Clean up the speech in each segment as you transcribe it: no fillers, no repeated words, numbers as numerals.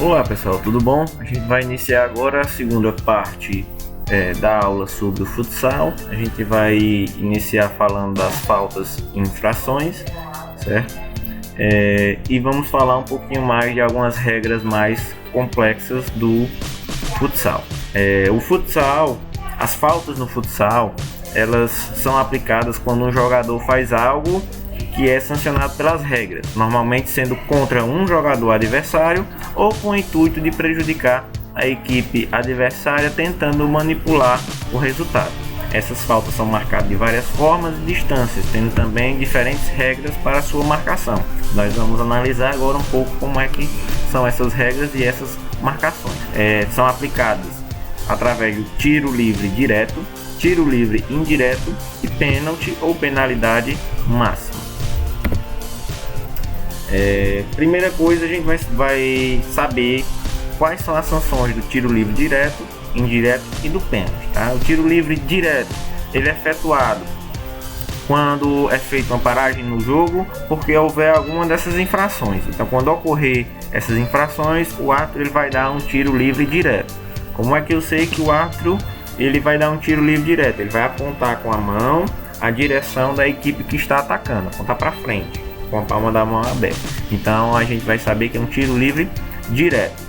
Olá pessoal, tudo bom? A gente vai iniciar agora a segunda parte da aula sobre o futsal. A gente vai iniciar falando das faltas e infrações, certo? E vamos falar um pouquinho mais de algumas regras mais complexas do futsal. O futsal, as faltas no futsal, elas são aplicadas quando um jogador faz algo que é sancionado pelas regras, normalmente sendo contra um jogador adversário ou com o intuito de prejudicar a equipe adversária, tentando manipular o resultado. Essas faltas são marcadas de várias formas e distâncias, tendo também diferentes regras para sua marcação. Nós vamos analisar agora um pouco como é que são essas regras e essas marcações. São aplicadas através do tiro livre direto, tiro livre indireto e pênalti ou penalidade máxima. Primeira coisa, a gente vai saber quais são as sanções do tiro livre direto, indireto e do pênalti, tá? O tiro livre direto, ele é efetuado quando é feita uma paragem no jogo porque houver alguma dessas infrações. Então, quando ocorrer essas infrações, o árbitro ele vai dar um tiro livre direto. Como é que eu sei que o árbitro ele vai dar um tiro livre direto? Ele vai apontar com a mão a direção da equipe que está atacando, apontar para frente, com a palma da mão aberta. Então a gente vai saber que é um tiro livre direto.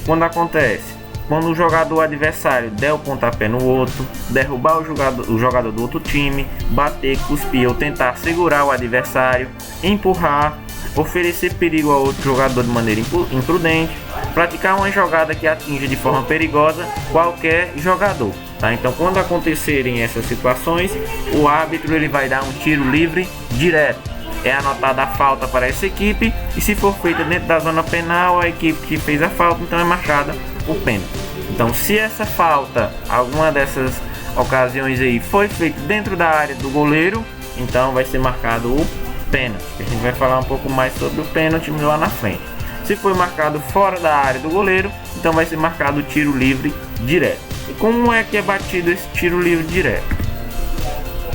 Quando acontece? Quando o jogador adversário der o pontapé no outro, derrubar o jogador do outro time, bater, cuspir ou tentar segurar o adversário, empurrar, oferecer perigo ao outro jogador de maneira imprudente, praticar uma jogada que atinja de forma perigosa qualquer jogador. Tá? Então, quando acontecerem essas situações, o árbitro ele vai dar um tiro livre direto. É anotada a falta para essa equipe e, se for feita dentro da zona penal, a equipe que fez a falta, então é marcada o pênalti. Então, se essa falta, alguma dessas ocasiões aí, foi feita dentro da área do goleiro, então vai ser marcado o pênalti. A gente vai falar um pouco mais sobre o pênalti lá na frente. Se foi marcado fora da área do goleiro, então vai ser marcado o tiro livre direto. E como é que é batido esse tiro livre direto?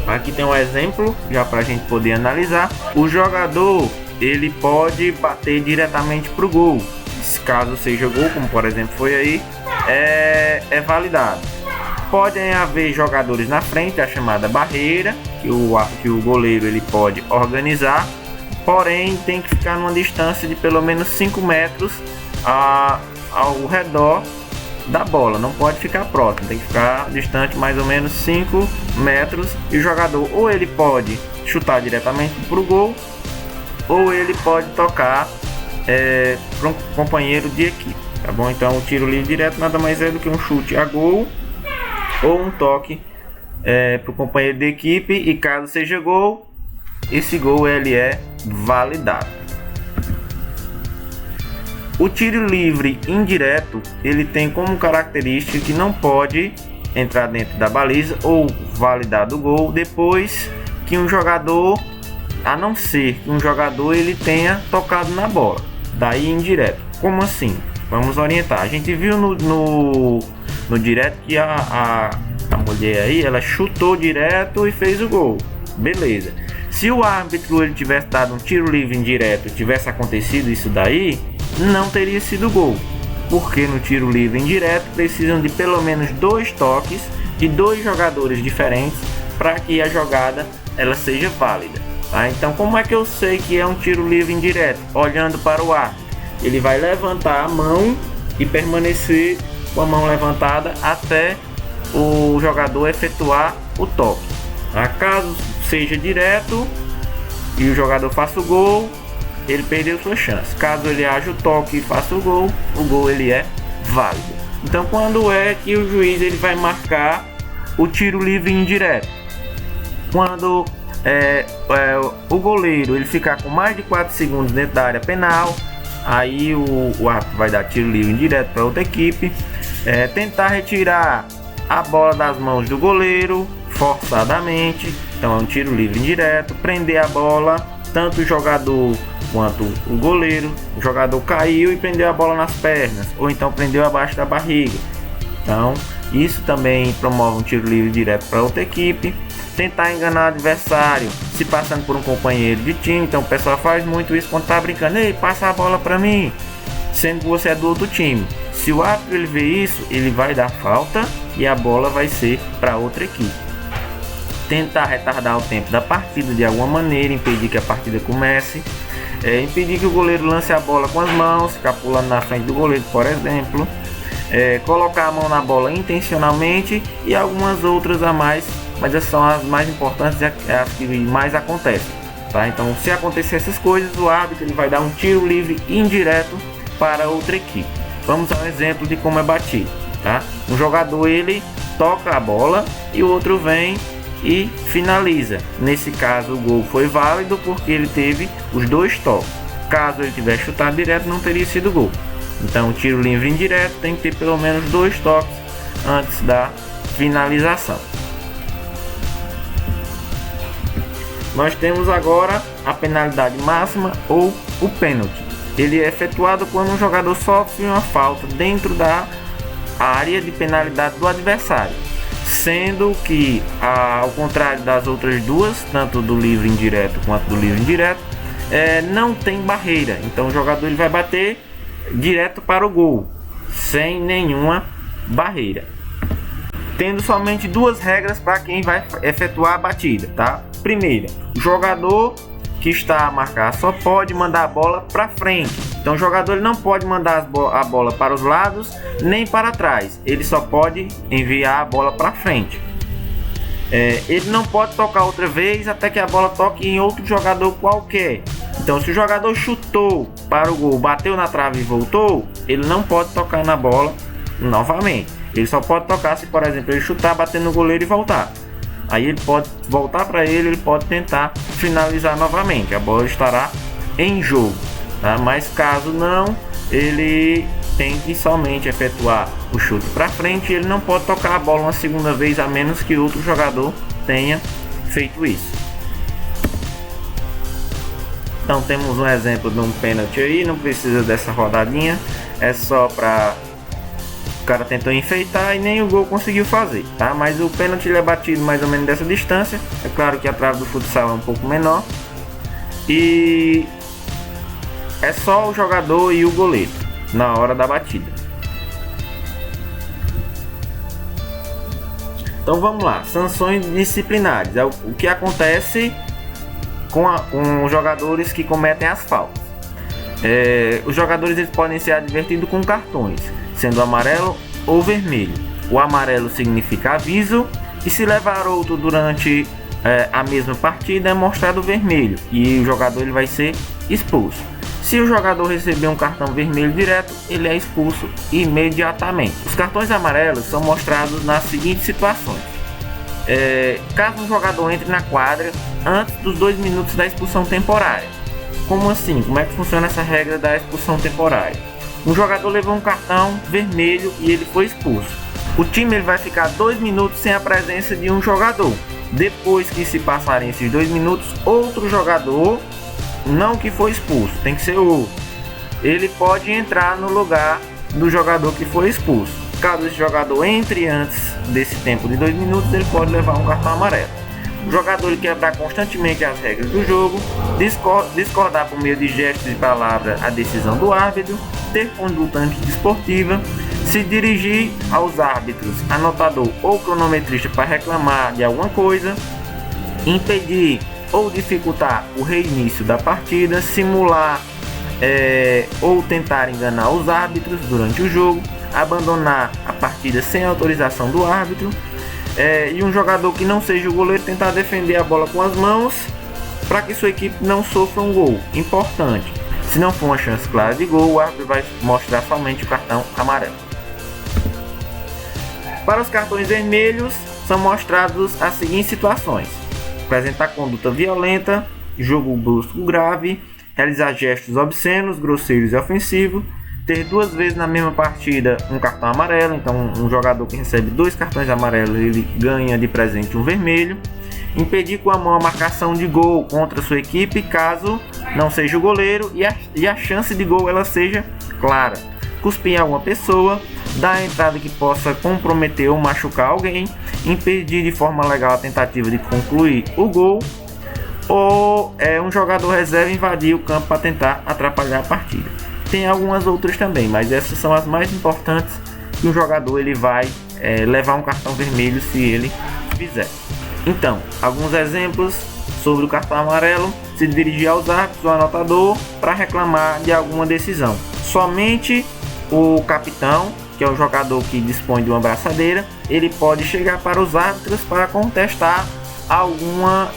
Aqui tem um exemplo, já para a gente poder analisar. O jogador ele pode bater diretamente para o gol. Caso seja gol, como por exemplo foi aí, é validado. Podem haver jogadores na frente, a chamada barreira, que o goleiro ele pode organizar. Porém, tem que ficar numa distância de pelo menos 5 metros ao redor da bola, não pode ficar próximo, tem que ficar distante mais ou menos 5 metros. E o jogador ou ele pode chutar diretamente para o gol, ou ele pode tocar para um companheiro de equipe, tá bom? Então o tiro livre direto nada mais é do que um chute a gol ou um toque para o companheiro de equipe, e caso seja gol, esse gol ele é validado. O tiro livre indireto ele tem como característica que não pode entrar dentro da baliza ou validar o gol depois que um jogador, a não ser que um jogador ele tenha tocado na bola. Daí indireto. Como assim? Vamos orientar. A gente viu no direto que a mulher aí ela chutou direto e fez o gol. Beleza. Se o árbitro ele tivesse dado um tiro livre indireto e tivesse acontecido isso daí, não teria sido gol, porque no tiro livre indireto precisam de pelo menos 2 toques de 2 jogadores diferentes para que a jogada ela seja válida, tá? Então, como é que eu sei que é um tiro livre indireto? Olhando para o árbitro, ele vai levantar a mão e permanecer com a mão levantada até o jogador efetuar o toque, tá? Caso seja direto e o jogador faça o gol, ele perdeu sua chance. Caso ele haja o toque e faça o gol ele é válido. Então, quando é que o juiz ele vai marcar o tiro livre indireto? Quando o goleiro ele ficar com mais de 4 segundos dentro da área penal, aí o árbitro vai dar tiro livre indireto para outra equipe. Tentar retirar a bola das mãos do goleiro forçadamente, então é um tiro livre indireto. Prender a bola, tanto o jogador quanto o goleiro. O jogador caiu e prendeu a bola nas pernas, ou então prendeu abaixo da barriga, então isso também promove um tiro livre direto para outra equipe. Tentar enganar o adversário se passando por um companheiro de time, então o pessoal faz muito isso quando tá brincando. Ei, passa a bola para mim. sendo que você é do outro time. Se o árbitro ele vê isso, ele vai dar falta e a bola vai ser para outra equipe. Tentar retardar o tempo da partida de alguma maneira, impedir que a partida comece, impedir que o goleiro lance a bola com as mãos, ficar pulando na frente do goleiro, por exemplo, colocar a mão na bola intencionalmente e algumas outras a mais, mas essas são as mais importantes e as que mais acontecem, tá? Então, se acontecer essas coisas, o árbitro ele vai dar um tiro livre indireto para outra equipe. Vamos ao exemplo de como é batido, tá? Um jogador ele toca a bola e o outro vem e finaliza. Nesse caso o gol foi válido porque ele teve os dois toques. Caso ele tivesse chutado direto, não teria sido gol. Então o tiro livre indireto tem que ter pelo menos 2 toques antes da finalização. Nós temos agora a penalidade máxima ou o pênalti. Ele é efetuado quando um jogador sofre uma falta dentro da área de penalidade do adversário, sendo que, ao contrário das outras duas, tanto do livre indireto quanto do livre indireto, não tem barreira. Então o jogador ele vai bater direto para o gol, sem nenhuma barreira. Tendo somente 2 regras para quem vai efetuar a batida, tá? Primeira, o jogador que está a marcar só pode mandar a bola para frente. Então o jogador ele não pode mandar a bola para os lados nem para trás. Ele só pode enviar a bola para frente. Ele não pode tocar outra vez até que a bola toque em outro jogador qualquer. Então se o jogador chutou para o gol, bateu na trave e voltou, ele não pode tocar na bola novamente. Ele só pode tocar se, por exemplo, ele chutar, bater no goleiro e voltar. Aí ele pode voltar para ele pode tentar finalizar novamente. A bola estará em jogo, tá? Mas caso não, ele tem que somente efetuar o chute para frente. Ele não pode tocar a bola uma segunda vez, a menos que outro jogador tenha feito isso. Então temos um exemplo de um pênalti aí, não precisa dessa rodadinha, é só para o cara tentou enfeitar e nem o gol conseguiu fazer, tá? Mas o pênalti ele é batido mais ou menos dessa distância. É claro que a trave do futsal é um pouco menor e é só o jogador e o goleiro na hora da batida. Então vamos lá, sanções disciplinares. É o que acontece com os jogadores que cometem as faltas. Os jogadores eles podem ser advertidos com cartões, sendo amarelo ou vermelho. O amarelo significa aviso e se levar outro durante a mesma partida é mostrado vermelho e o jogador ele vai ser expulso. Se o jogador receber um cartão vermelho direto, ele é expulso imediatamente. Os cartões amarelos são mostrados nas seguintes situações. Caso um jogador entre na quadra antes dos 2 minutos da expulsão temporária. Como assim? Como é que funciona essa regra da expulsão temporária? Um jogador levou um cartão vermelho e ele foi expulso. O time ele vai ficar 2 minutos sem a presença de um jogador. Depois que se passarem esses 2 minutos, outro jogador, não que foi expulso, tem que ser outro, ele pode entrar no lugar do jogador que foi expulso. Caso esse jogador entre antes desse tempo de 2 minutos, ele pode levar um cartão amarelo. O jogador ele quebrar constantemente as regras do jogo, discordar por meio de gestos e palavras a decisão do árbitro, ter conduta antidesportiva, se dirigir aos árbitros, anotador ou cronometrista para reclamar de alguma coisa, impedir ou dificultar o reinício da partida, simular ou tentar enganar os árbitros durante o jogo, abandonar a partida sem autorização do árbitro, e um jogador que não seja o goleiro tentar defender a bola com as mãos para que sua equipe não sofra um gol. Importante, se não for uma chance clara de gol, o árbitro vai mostrar somente o cartão amarelo. Para os cartões vermelhos, são mostrados as seguintes situações: apresentar conduta violenta, jogo brusco grave, realizar gestos obscenos, grosseiros e ofensivos, ter 2 vezes na mesma partida um cartão amarelo. Então um jogador que recebe 2 cartões amarelos, ele ganha de presente um vermelho. Impedir com a mão a marcação de gol contra sua equipe, caso não seja o goleiro e a chance de gol ela seja clara. Cuspir em alguma pessoa, dar a entrada que possa comprometer ou machucar alguém, impedir de forma legal a tentativa de concluir o gol, ou um jogador reserva invadir o campo para tentar atrapalhar a partida. tem algumas outras também, mas essas são as mais importantes que o jogador ele vai levar um cartão vermelho se ele fizer. Então, alguns exemplos sobre o cartão amarelo: se dirigir aos árbitros ou anotador para reclamar de alguma decisão. Somente o capitão, que é o jogador que dispõe de uma braçadeira, ele pode chegar para os árbitros para contestar alguma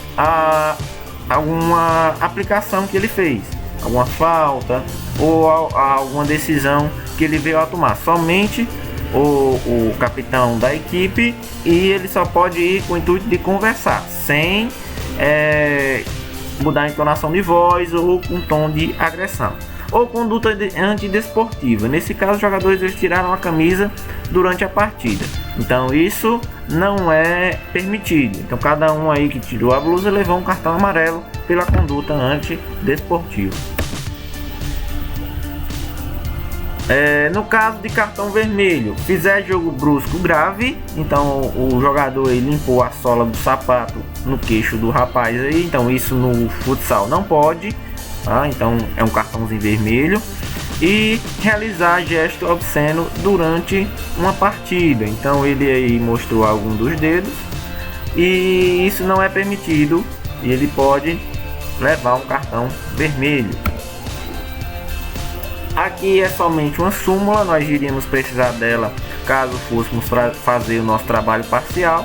aplicação que ele fez, alguma falta ou alguma decisão que ele veio a tomar. Somente o capitão da equipe, e ele só pode ir com o intuito de conversar, sem mudar a entonação de voz ou um tom de agressão. Ou conduta antidesportiva. Nesse caso, os jogadores eles tiraram a camisa durante a partida, então isso não é permitido. Então cada um aí que tirou a blusa levou um cartão amarelo pela conduta antidesportiva. No caso de cartão vermelho, fizer jogo brusco grave, então o jogador aí limpou a sola do sapato no queixo do rapaz aí, então isso no futsal não pode, tá? Então é um cartãozinho vermelho. E realizar gesto obsceno durante uma partida, então ele aí mostrou algum dos dedos e isso não é permitido e ele pode levar um cartão vermelho. Aqui é somente uma súmula, nós iríamos precisar dela caso fôssemos fazer o nosso trabalho parcial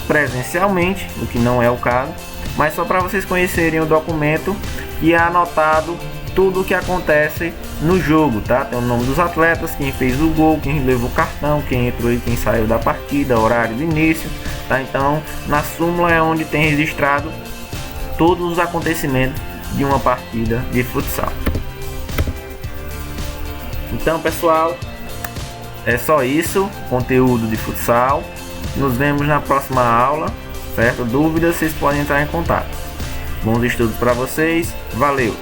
presencialmente, o que não é o caso, mas só para vocês conhecerem o documento que é anotado tudo o que acontece no jogo, tá? Tem o nome dos atletas, quem fez o gol, quem levou o cartão, quem entrou e quem saiu da partida, horário de início, tá? Então na súmula é onde tem registrado todos os acontecimentos de uma partida de futsal. Então pessoal, é só isso, conteúdo de futsal. Nos vemos na próxima aula, certo? Dúvidas, vocês podem entrar em contato. Bons estudos para vocês, valeu!